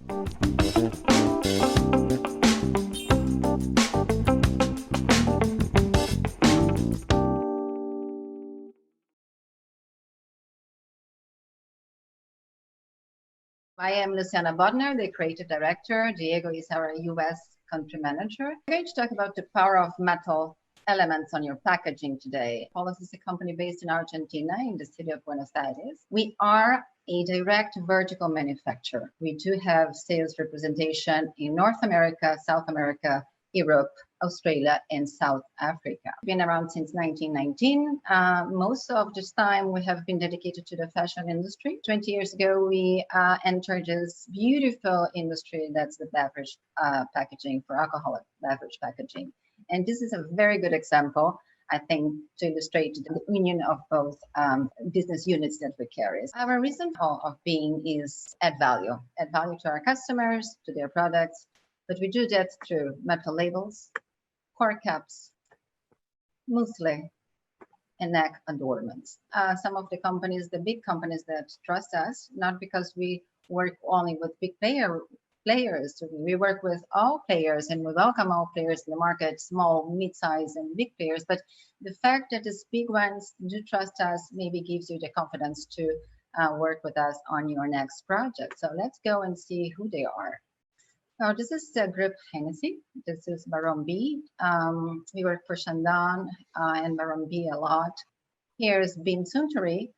I am Luciana Botner, the creative director. Diego is our US country manager. We're going to talk about the power of metal elements on your packaging today. Apholos is a company based in Argentina, in the city of Buenos Aires. We are a direct vertical manufacturer. We do have sales representation in North America, South America, Europe, Australia, and South Africa. We've been around since 1919. Most of this time we have been dedicated to the fashion industry. 20 years ago, we entered this beautiful industry that's the beverage packaging for alcoholic beverage packaging. And this is a very good example, I think, to illustrate the union of both business units that we carry. Our reason of being is add value to our customers, to their products, but we do that through metal labels, cork caps, muesli, and neck adornments. Some of the companies, the big companies that trust us, not because we work only with big players, we work with all players and we welcome all players in the market, small, mid-size, and big players. But the fact that these big ones do trust us maybe gives you the confidence to work with us on your next project. So let's go and see who they are. Now, this is the group Hennessy. This is Baron B. We work for Shandon and Baron B a lot. Here's Beam Suntory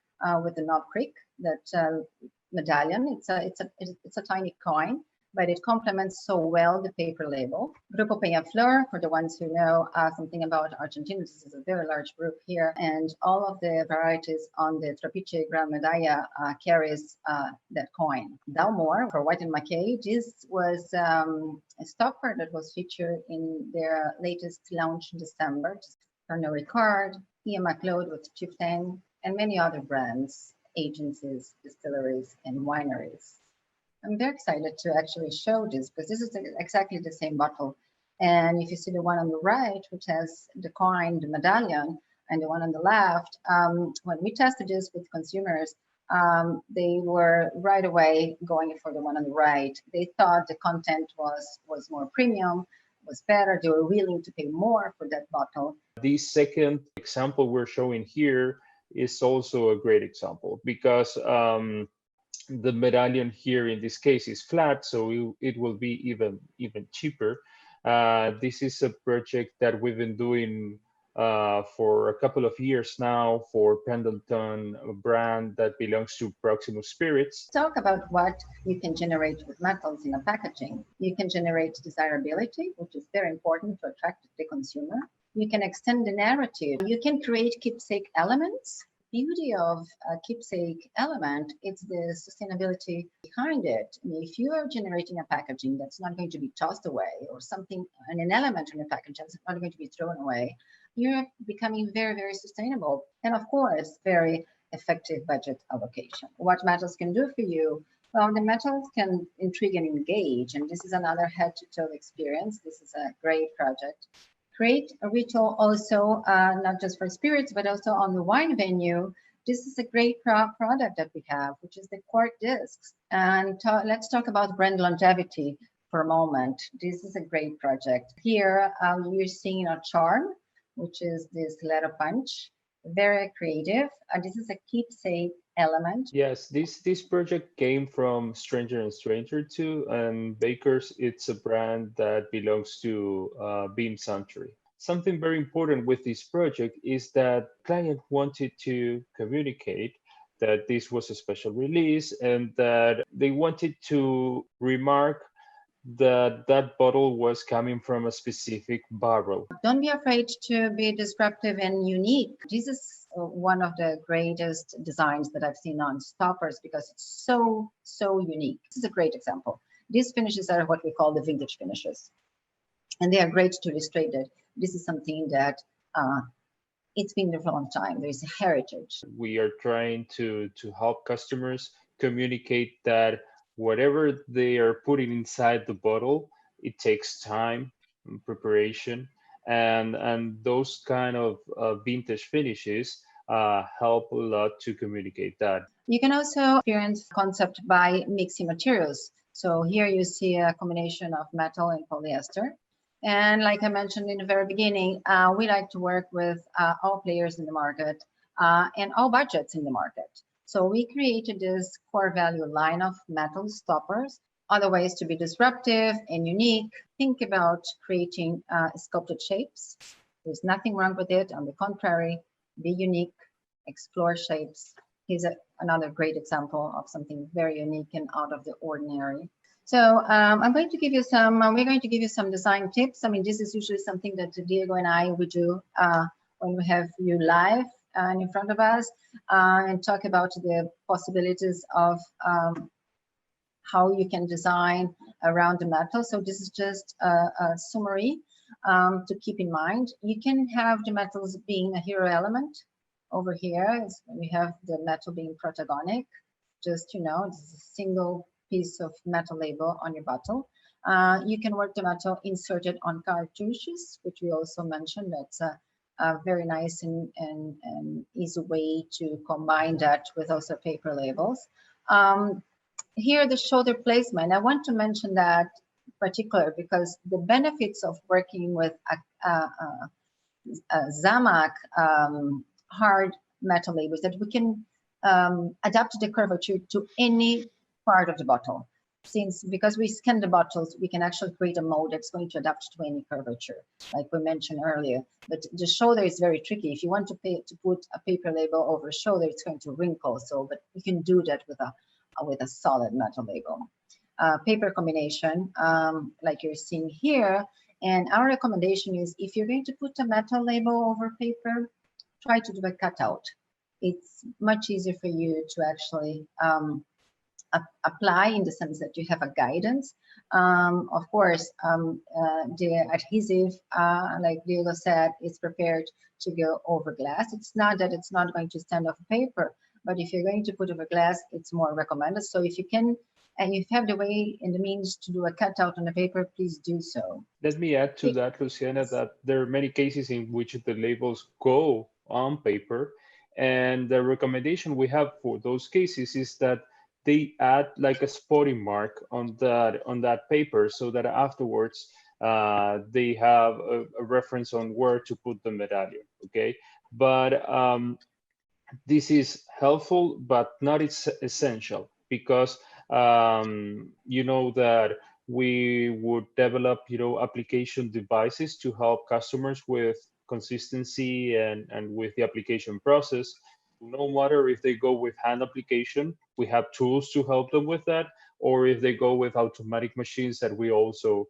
with the Knob Creek, that medallion. It's a tiny coin, but it complements so well the paper label. Grupo Peñaflor, for the ones who know something about Argentina, this is a very large group here, and all of the varieties on the Trapiche Gran Medalla carries that coin. Dalmore, for White and Mackay, this was a stopper that was featured in their latest launch in December. Pernod Ricard, Ian MacLeod with Chieftain, and many other brands, agencies, distilleries, and wineries. I'm very excited to actually show this because this is exactly the same bottle. And if you see the one on the right, which has the coin, the medallion, and the one on the left, when we tested this with consumers, they were right away going for the one on the right. They thought the content was more premium, was better. They were willing to pay more for that bottle. The second example we're showing here is also a great example because the medallion here in this case is flat, so it will be even cheaper. This is a project that we've been doing for a couple of years now for Pendleton, a brand that belongs to Proximus Spirits. Talk about what you can generate with metals in a packaging. You can generate desirability, which is very important to attract the consumer. You can extend the narrative. You can create keepsake elements. Beauty of a keepsake element, it's the sustainability behind it. I mean, if you are generating a packaging that's not going to be tossed away, or something, and an element in a package that's not going to be thrown away, you're becoming very, very sustainable. And of course, very effective budget allocation. What metals can do for you? Well, the metals can intrigue and engage, and this is another head-to-toe experience. This is a great project. Create a ritual also, not just for spirits, but also on the wine venue. This is a great product that we have, which is the cork discs. And let's talk about brand longevity for a moment. This is a great project. Here, you're seeing a charm, which is this letter punch. Very creative. This is a keepsake element. Yes, this project came from Stranger and Stranger too, and Baker's. It's a brand that belongs to Beam Suntory. Something very important with this project is that client wanted to communicate that this was a special release and that they wanted to remark that that bottle was coming from a specific barrel. Don't be afraid to be disruptive and unique. This is one of the greatest designs that I've seen on stoppers because it's so unique. This is a great example. These finishes are what we call the vintage finishes. And they are great to illustrate that this is something that it's been there for a long time. There's a heritage. We are trying to help customers communicate that whatever they are putting inside the bottle, it takes time and preparation, and those kind of vintage finishes help a lot to communicate that. You can also experience concept by mixing materials. So here you see a combination of metal and polyester. And like I mentioned in the very beginning, we like to work with all players in the market and all budgets in the market. So we created this core value line of metal stoppers, other ways to be disruptive and unique. Think about creating sculpted shapes. There's nothing wrong with it. On the contrary, be unique, explore shapes. Here's another great example of something very unique and out of the ordinary. So I'm going to give you some, we're going to give you some design tips. I mean, this is usually something that Diego and I would do when we have you live in front of us and talk about the possibilities of how you can design around the metal. So this is just a summary to keep in mind. You can have the metals being a hero element. Over here is we have the metal being protagonic. Just, you know, this is a single piece of metal label on your bottle. You can work the metal inserted on cartouches, which we also mentioned. That's a very nice and easy way to combine that with also paper labels. Here, the shoulder placement, I want to mention that in particular because the benefits of working with a Zamac hard metal labels that we can adapt the curvature to any part of the bottle. Because we scan the bottles, we can actually create a mold that's going to adapt to any curvature, like we mentioned earlier. But the shoulder is very tricky. If you want to put a paper label over a shoulder, it's going to wrinkle. So, but you can do that with a solid metal label. Paper combination, like you're seeing here. And our recommendation is if you're going to put a metal label over paper, try to do a cutout. It's much easier for you to actually apply in the sense that you have a guidance. Of course, the adhesive, like Diego said, is prepared to go over glass. It's not that it's not going to stand off paper, but if you're going to put over glass, it's more recommended. So if you can, and you have the way and the means to do a cutout on the paper, please do so. Let me add to that, Luciana, that there are many cases in which the labels go on paper. And the recommendation we have for those cases is that they add like a spotting mark on that paper so that afterwards they have a reference on where to put the medallion, okay? But this is helpful, but not essential because you know that we would develop, you know, application devices to help customers with consistency and with the application process. No matter if they go with hand application, we have tools to help them with that, or if they go with automatic machines that we also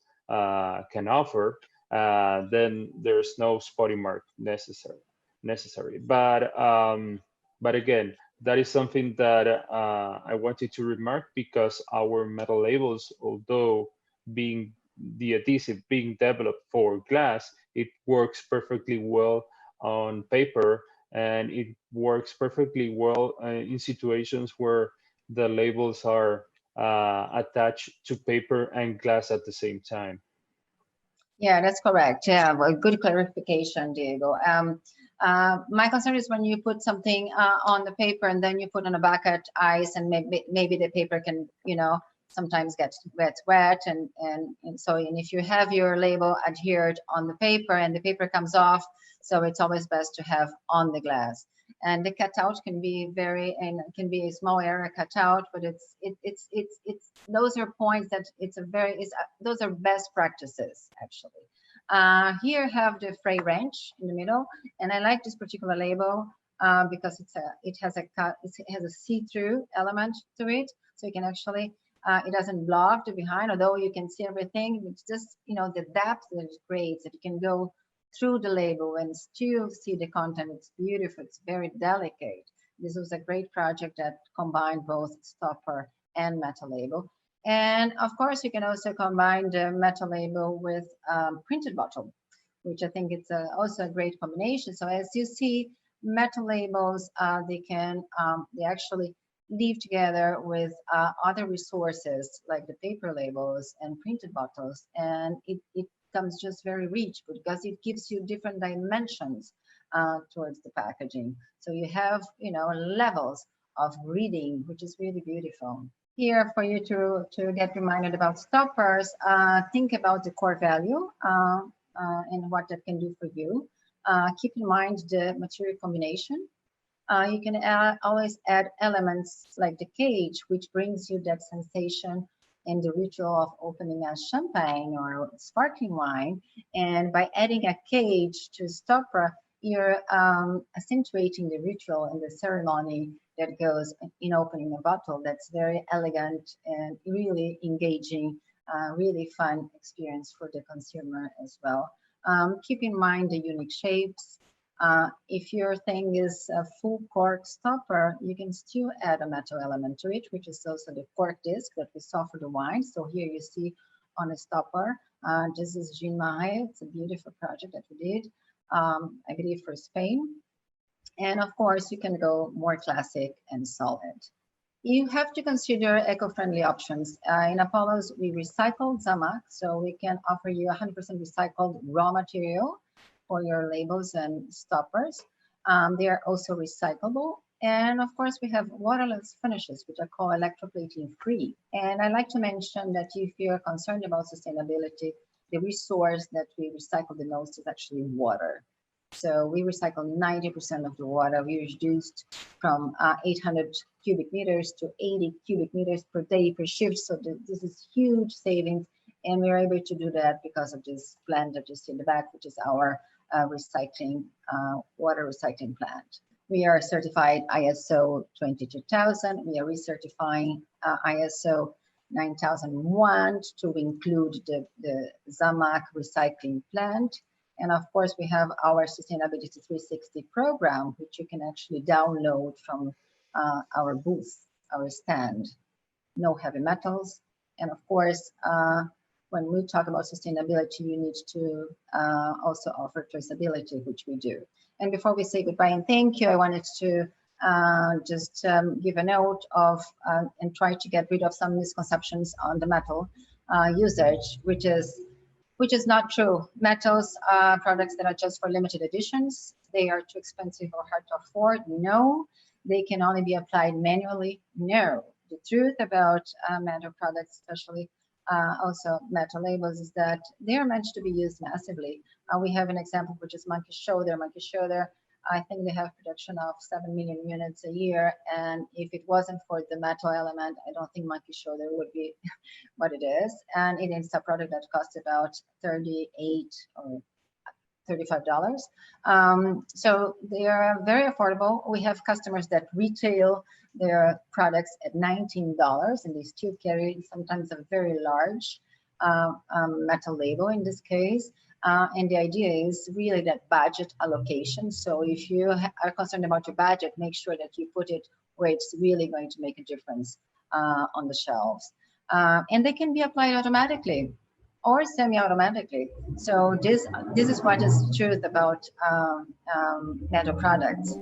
can offer, then there's no spotting mark necessary. But again, that is something that I wanted to remark because our metal labels, although being the adhesive being developed for glass, it works perfectly well on paper, and it works perfectly well in situations where the labels are attached to paper and glass at the same time. Yeah, that's correct. Yeah, well, good clarification, Diego. My concern is when you put something on the paper and then you put on a bucket ice, and maybe the paper can, you know, sometimes get wet, and so if you have your label adhered on the paper and the paper comes off, so it's always best to have on the glass. And the cutout can be can be a small area cutout, but it's those are points that those are best practices actually. Here have the fray wrench in the middle, and I like this particular label because it has a see-through element to it, so you can actually it doesn't block the behind, although you can see everything. It's just, you know, the depth that it creates, that you can go through the label and still see the content. It's beautiful. It's very delicate. This was a great project that combined both stopper and metal label. And of course, you can also combine the metal label with printed bottle, which I think it's also a great combination. So as you see, metal labels, they actually live together with other resources like the paper labels and printed bottles, and it comes just very rich because it gives you different dimensions towards the packaging. So you have, you know, levels of reading, which is really beautiful. Here for you to get reminded about stoppers, think about the core value and what that can do for you. Keep in mind the material combination. You can always add elements like the cage, which brings you that sensation and the ritual of opening a champagne or sparkling wine. And by adding a cage to stopper, you're accentuating the ritual and the ceremony that goes in opening a bottle. That's very elegant and really engaging, really fun experience for the consumer as well. Keep in mind the unique shapes. If your thing is a full cork stopper, you can still add a metal element to it, which is also the cork disc that we saw for the wine. So here you see on a stopper, this is Jean Marais. It's a beautiful project that we did, I believe for Spain. And of course, you can go more classic and solid. You have to consider eco-friendly options. In Apholos, we recycle Zamac, so we can offer you 100% recycled raw material for your labels and stoppers. They are also recyclable. And of course, we have waterless finishes, which are called electroplating free. And I like to mention that if you're concerned about sustainability, the resource that we recycle the most is actually water. So we recycle 90% of the water. We reduced from 800 cubic meters to 80 cubic meters per day per shift. So this is huge savings. And we're able to do that because of this plant that you see in the back, which is our recycling, water recycling plant. We are certified ISO 22000. We are recertifying ISO 9001 to include the Zamac recycling plant. And of course, we have our Sustainability 360 program, which you can actually download from our booth, our stand. No heavy metals. And of course, when we talk about sustainability, you need to also offer traceability, which we do. And before we say goodbye and thank you, I wanted to just give a note of and try to get rid of some misconceptions on the metal usage, which is not true. Metals are products that are just for limited editions. They are too expensive or hard to afford. No, they can only be applied manually. No, the truth about metal products, especially also metal labels, is that they are meant to be used massively. We have an example, which is Monkey Shoulder. Monkey Shoulder, I think they have production of 7 million units a year. And if it wasn't for the metal element, I don't think Monkey Shoulder would be what it is. And it is a product that costs about $38 or $35. So they are very affordable. We have customers that retail their products at $19, and they still carry sometimes a very large metal label in this case. And the idea is really that budget allocation. So if you are concerned about your budget, make sure that you put it where it's really going to make a difference on the shelves. And they can be applied automatically or semi-automatically. So this is what is truth about metal products.